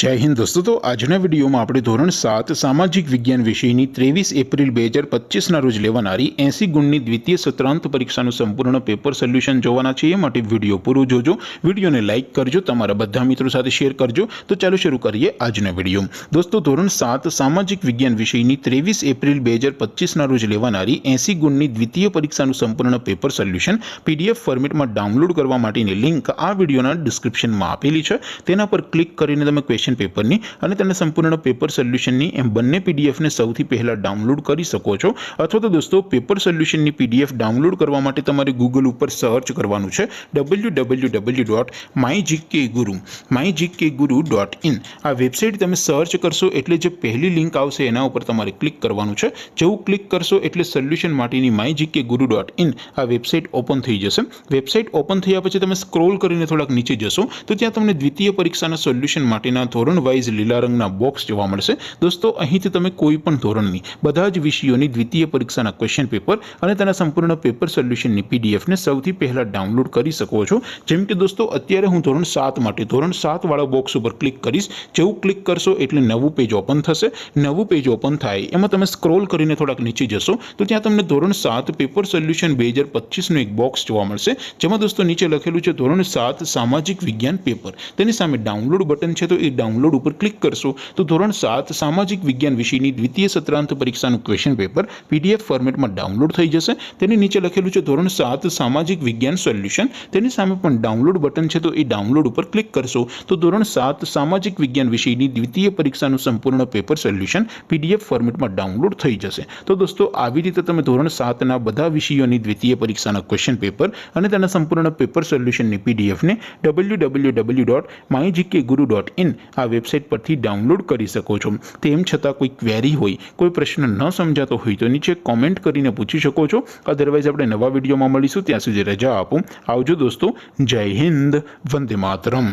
जय हिंद दोस्तों। तो આજના વિડીયોમાં આપણે ધોરણ 7 સામાજિક વિજ્ઞાન વિષયની 23 એપ્રિલ 2025 ના રોજ લેવાનારી 80 ગુણની દ્વિતીય સત્રાંત પરીક્ષાનું સંપૂર્ણ પેપર સોલ્યુશન જોવાના છે। એ માટે વિડીયો પૂરો જોજો, વિડીયોને લાઇક કરજો, તમારા બધા મિત્રો સાથે શેર કરજો। તો ચાલો શરૂ કરીએ આજનો વિડીયો। દોસ્તો ધોરણ 7 સામાજિક વિજ્ઞાન વિષયની 23 એપ્રિલ 2025 ના રોજ લેવાનારી 80 ગુણની દ્વિતીય પરીક્ષાનું સંપૂર્ણ પેપર સોલ્યુશન પીડીએફ ફોર્મેટમાં ડાઉનલોડ કરવા માટેની લિંક આ વિડીયોના ડિસ્ક્રિપ્શનમાં આપેલી છે। તેના પર ક્લિક કરીને તમે ક્વેશ્ચન પેપરની અને તેના સંપૂર્ણ પેપર સોલ્યુશનની એમ બંને પીડીએફને સૌથી પહેલા ડાઉનલોડ કરી શકો છો। અથવા તો દોસ્તો પેપર સોલ્યુશનની પીડીએફ ડાઉનલોડ કરવા માટે તમારે ગૂગલ ઉપર સર્ચ કરવાનું છે www.mygkguru.in। આ વેબસાઇટ તમે સર્ચ કરશો એટલે જે પહેલી લિંક આવશે એના ઉપર તમારે ક્લિક કરવાનું છે। જેવું ક્લિક કરશો એટલે સોલ્યુશન માટેની mygkguru.in આ વેબસાઇટ ઓપન થઈ જશે। વેબસાઇટ ઓપન થયા પછી તમે સ્ક્રોલ કરીને થોડાક નીચે જશો તો ત્યાં તમને દ્વિતીય પરીક્ષાના સોલ્યુશન માટેના ધોરણ વાઇઝ લીલા રંગના બોક્સ જોવા મળશે। દોસ્તો અહીંથી તમે કોઈ પણ ધોરણની બધા જ વિષયોની દ્વિતીય પરીક્ષાના ક્વેશ્ચન પેપર અને તેના સંપૂર્ણ પેપર સોલ્યુશનની પીડીએફને સૌથી પહેલા ડાઉનલોડ કરી શકો છો। જેમ કે દોસ્તો અત્યારે હું ધોરણ 7 માટે ધોરણ 7 વાળા બોક્સ ઉપર ક્લિક કરીશ। જેવું ક્લિક કરશો એટલે નવું પેજ ઓપન થશે। નવું પેજ ઓપન થાય એમાં તમે સ્ક્રોલ કરીને થોડાક નીચે જશો તો ત્યાં તમને ધોરણ 7 પેપર સોલ્યુશન 2025 નું એક બોક્સ જોવા મળશે। જેમાં દોસ્તો નીચે લખેલું છે ધોરણ 7 સામાજિક વિજ્ઞાન પેપર। તેની સામે ડાઉનલોડ બટન છે, તો એ ડાઉનલોડ ઉપર ક્લિક કરશો તો ધોરણ 7 સામાજિક વિજ્ઞાન વિષયની દ્વિતીય સત્રાંત પરીક્ષાનું ક્વેશ્ચન પેપર પીડીએફ ફોર્મેટમાં ડાઉનલોડ થઈ જશે। તેની નીચે લખેલું છે ધોરણ 7 સામાજિક વિજ્ઞાન સોલ્યુશન। તેની સામે પણ ડાઉનલોડ બટન છે, તો એ ડાઉનલોડ ઉપર ક્લિક કરશો તો ધોરણ 7 સામાજિક વિજ્ઞાન વિષયની દ્વિતીય પરીક્ષાનું સંપૂર્ણ પેપર સોલ્યુશન પીડીએફ ફોર્મેટમાં ડાઉનલોડ થઈ જશે। તો દોસ્તો આવી રીતે તમે ધોરણ 7 ના બધા વિષયોની દ્વિતીય પરીક્ષાના ક્વેશ્ચન પેપર અને તેના સંપૂર્ણ પેપર સોલ્યુશનની પીડીએફને www.mygkguru.in આ વેબસાઇટ પરથી ડાઉનલોડ કરી શકો છો। તેમ છતાં કોઈ ક્વેરી હોય, કોઈ પ્રશ્ન ન સમજાતો હોય તો નીચે કોમેન્ટ કરીને પૂછી શકો છો। અધરવાઇઝ આપણે નવા વિડીયોમાં મળીશું, ત્યાં સુધી રજા આપો। આવજો દોસ્તો, જય હિન્દ, વંદે માતરમ।